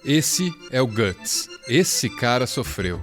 Esse é o Guts. Esse cara sofreu.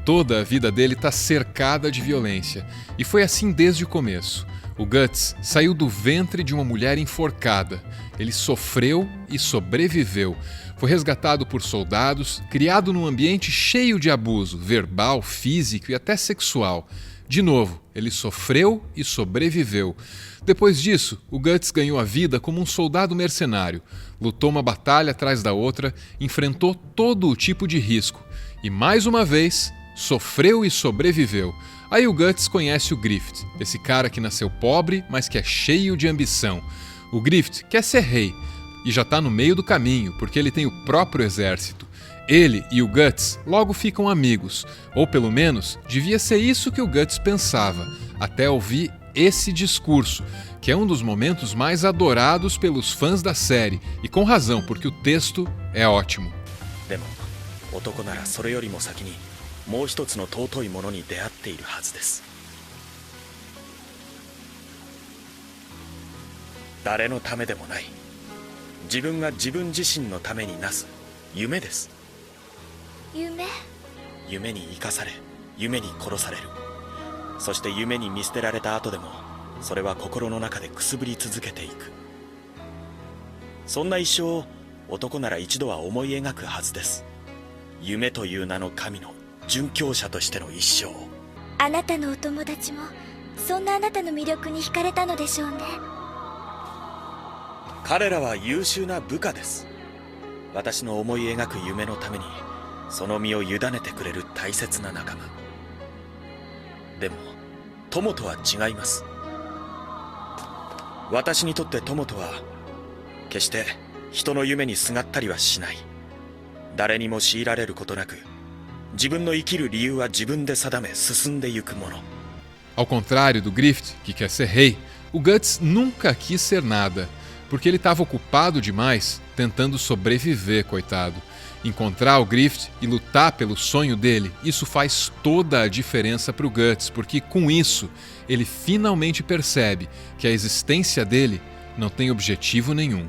Toda a vida dele está cercada de violência. E foi assim desde o começo. O Guts saiu do ventre de uma mulher enforcada. Ele sofreu e sobreviveu. Foi resgatado por soldados, criado num ambiente cheio de abuso, verbal, físico e até sexual. De novo, ele sofreu e sobreviveu. Depois disso, o Guts ganhou a vida como um soldado mercenário. Lutou uma batalha atrás da outra, enfrentou todo o tipo de risco. E mais uma vez, sofreu e sobreviveu. Aí o Guts conhece o Grift, esse cara que nasceu pobre, mas que é cheio de ambição. O Grift quer ser rei e já está no meio do caminho, porque ele tem o próprio exército. Ele e o Guts logo ficam amigos, ou pelo menos devia ser isso que o Guts pensava, até ouvir esse discurso, que é um dos momentos mais adorados pelos fãs da série, e com razão, porque o texto é ótimo. でも、男ならそれよりも先にもう一つの尊いものに出会っているはずです。誰のためでもない、自分が自分自身のためになす夢です。夢に生かされ、夢に殺される。そして夢に見捨てられた後でも、それは心の中でくすぶり続けていく。そんな一生を男なら一度は思い描くはずです。夢という名の神の殉教者としての一生を。あなたのお友達もそんなあなたの魅力に惹かれたのでしょうね。彼らは優秀な部下です。私の思い描く夢のためにその身を委ねてくれる大切な仲間。でも友とは違います。私にとって友とは決して人の夢にすがったりはしない。誰にも強いられることなく、自分の生きる理由は自分で定め進んでゆくもの。Ao contrário do Grift, que quer ser rei, o Guts nunca quis ser nada, porque ele estava ocupado demais tentando sobreviver, coitado. Encontrar o Grift e lutar pelo sonho dele, isso faz toda a diferença para o Guts, porque com isso ele finalmente percebe que a existência dele não tem objetivo nenhum.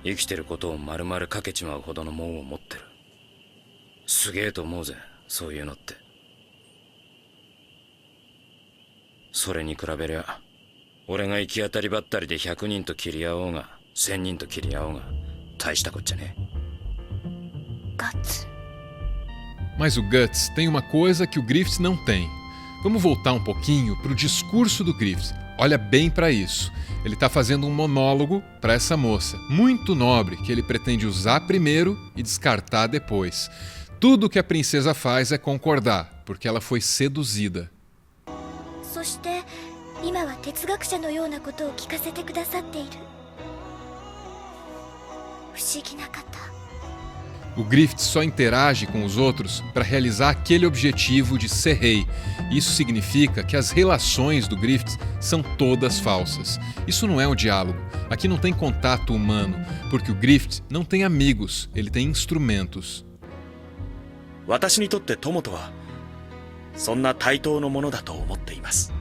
生きてることを丸々かけちまうほどのもんを持ってる。すげえと思うぜ、そういうのって。それに比べりゃ、俺が行き当たりばったりで100人と切り合おうが1000人と切り合おうが大したこっちゃねえ。Guts. Mas o Guts tem uma coisa que o Grift não tem. Vamos voltar um pouquinho para o discurso do Grift. Olha bem para isso. Ele está fazendo um monólogo para essa moça, muito nobre, que ele pretende usar primeiro e descartar depois. Tudo que a princesa faz é concordar, porque ela foi seduzida. そして今は哲学者のようなことを聞かせてくださっている。不思議な方。O Grift só interage com os outros para realizar aquele objetivo de ser rei. Isso significa que as relações do Grift são todas falsas. Isso não é um diálogo. Aqui não tem contato humano, porque o Grift não tem amigos, ele tem instrumentos. 私にとって友とはそんな対等のものだと思っています。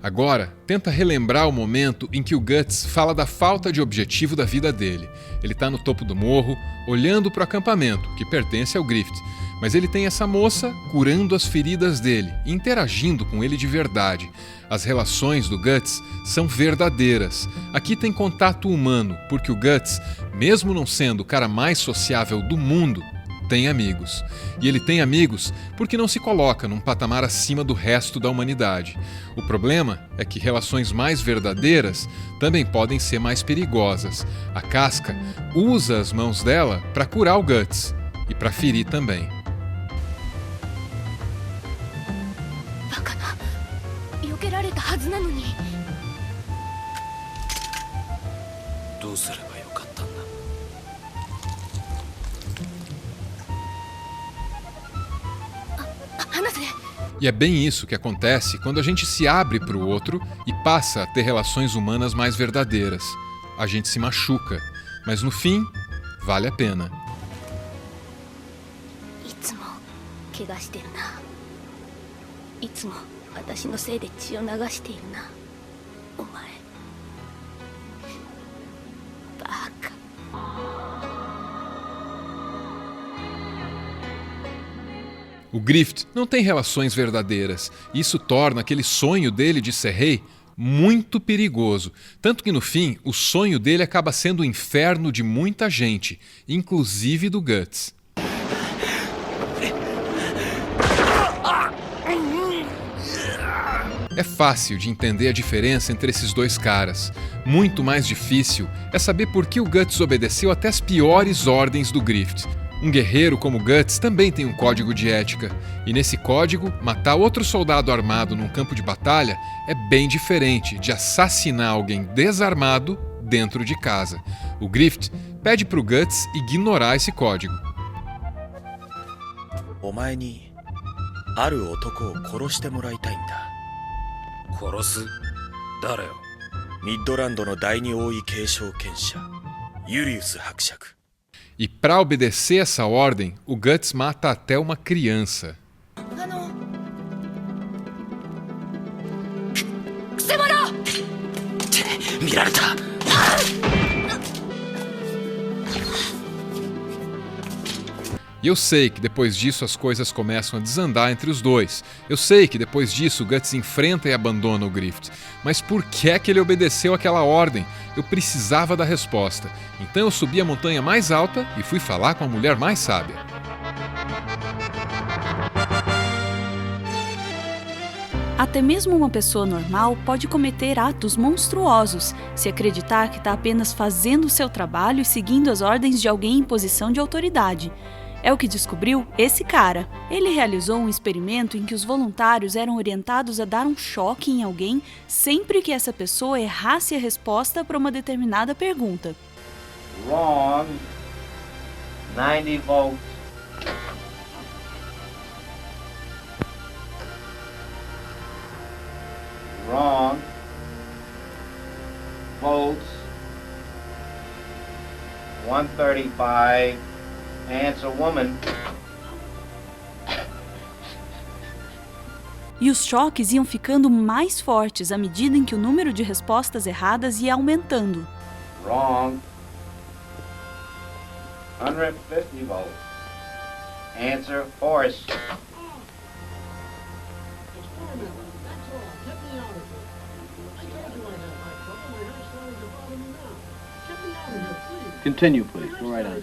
Agora, tenta relembrar o momento em que o Guts fala da falta de objetivo da vida dele. Ele está no topo do morro, olhando para o acampamento, que pertence ao Grift, mas ele tem essa moça curando as feridas dele, interagindo com ele de verdade. As relações do Guts são verdadeiras. Aqui tem contato humano, porque o Guts, mesmo não sendo o cara mais sociável do mundo, tem amigos. E ele tem amigos porque não se coloca num patamar acima do resto da humanidade. O problema é que relações mais verdadeiras também podem ser mais perigosas. A Casca usa as mãos dela para curar o Guts e para ferir também. バカな、避けられたはずなのに。どうすればよかったんだ。 E é bem isso que acontece quando a gente se abre para o outro e passa a ter relações humanas mais verdadeiras. A gente se machuca, mas no fim, vale a pena. いつも怪我してるな。いつも私のせいで血を流しているな。お前。バカ。O Grift não tem relações verdadeiras. Isso torna aquele sonho dele de ser rei muito perigoso. Tanto que no fim, o sonho dele acaba sendo o inferno de muita gente, inclusive do Guts. É fácil de entender a diferença entre esses dois caras. Muito mais difícil é saber por que o Guts obedeceu até as piores ordens do Grift. Um guerreiro como Guts também tem um código de ética. E nesse código, matar outro soldado armado num campo de batalha é bem diferente de assassinar alguém desarmado dentro de casa. O Grift pede pro Guts ignorar esse código. お前にある男を殺してもらいたいんだ。殺す？誰よ？ミッドランドの第二王位継承権者ユリウス伯爵。 E para obedecer essa ordem, o Guts mata até uma criança. E eu sei que depois disso as coisas começam a desandar entre os dois. Eu sei que depois disso o Guts enfrenta e abandona o Grift. Mas por que é que ele obedeceu aquela ordem? Eu precisava da resposta. Então eu subi a montanha mais alta e fui falar com a mulher mais sábia. Até mesmo uma pessoa normal pode cometer atos monstruosos se acreditar que está apenas fazendo o seu trabalho e seguindo as ordens de alguém em posição de autoridade. É o que descobriu esse cara. Ele realizou um experimento em que os voluntários eram orientados a dar um choque em alguém sempre que essa pessoa errasse a resposta para uma determinada pergunta. Wrong. 90 volts. Wrong. Volts. 135. Answer woman. E os choques iam ficando mais fortes à medida em que o número de respostas erradas ia aumentando. Wrong. 150 volts. Answer horse. Continue, please. Go right on.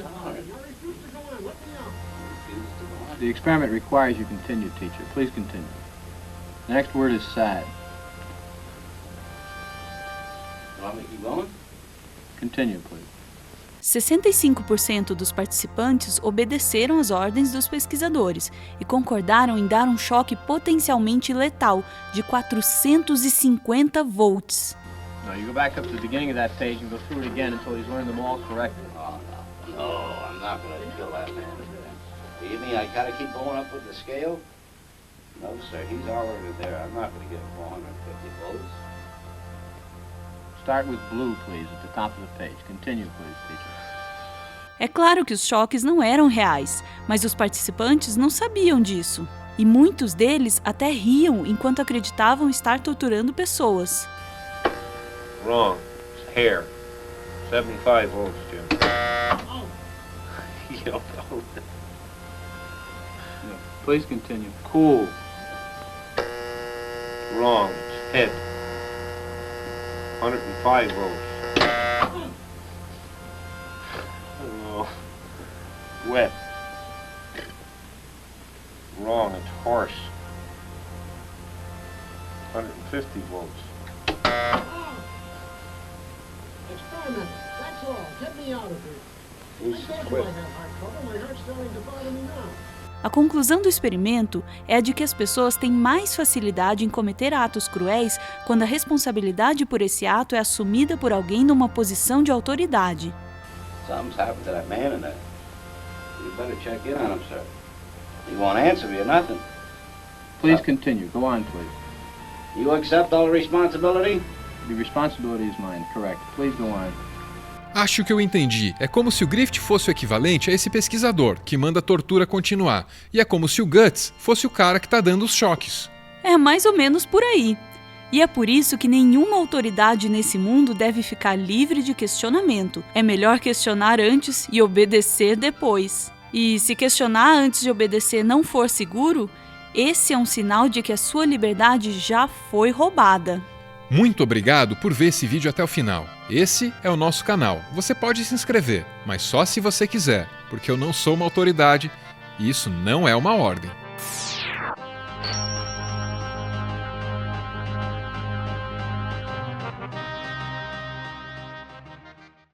The experiment requires you continue, teacher. Please continue. The next word is sad. Want me to keep going? Continue, please. 65% dos participantes obedeceram às ordens dos pesquisadores e concordaram em dar um choque potencialmente letal de 450 volts. Now you go back up to the beginning of that page and go through it again until he's learned them all correctly. No, I'm not going to kill that man. You mean I got to keep going up with the scale? No, sir, he's already there. I'm not going to give him 450 volts. Start with blue, please, at the top of the page. Continue, please, teacher. É claro que os choques não eram reais, mas os participantes não sabiam disso. E muitos deles até riam enquanto acreditavam estar torturando pessoas. Wrong. It's hair. 75 volts, Jim. You know. Please continue. Cool. Wrong. It's head. 105 volts. Oh. Wet. Wrong. It's horse. 150 volts. Experiment. That's all. Get me out of here. Who's I told you quit? I have heart trouble. My heart's starting to bother me now. A conclusão do experimento é a de que as pessoas têm mais facilidade em cometer atos cruéis quando a responsabilidade por esse ato é assumida por alguém numa posição de autoridade. Something's happened to that man in there. You better check in on him, sir. He won't answer me or nothing. Please continue. Go on, please. You accept all the responsibility? The responsibility is mine. Correct. Please go on. Acho que eu entendi. É como se o Grift fosse o equivalente a esse pesquisador, que manda a tortura continuar. E é como se o Guts fosse o cara que tá dando os choques. É mais ou menos por aí. E é por isso que nenhuma autoridade nesse mundo deve ficar livre de questionamento. É melhor questionar antes e obedecer depois. E se questionar antes de obedecer não for seguro, esse é um sinal de que a sua liberdade já foi roubada. Muito obrigado por ver esse vídeo até o final. Esse é o nosso canal. Você pode se inscrever, mas só se você quiser, porque eu não sou uma autoridade e isso não é uma ordem.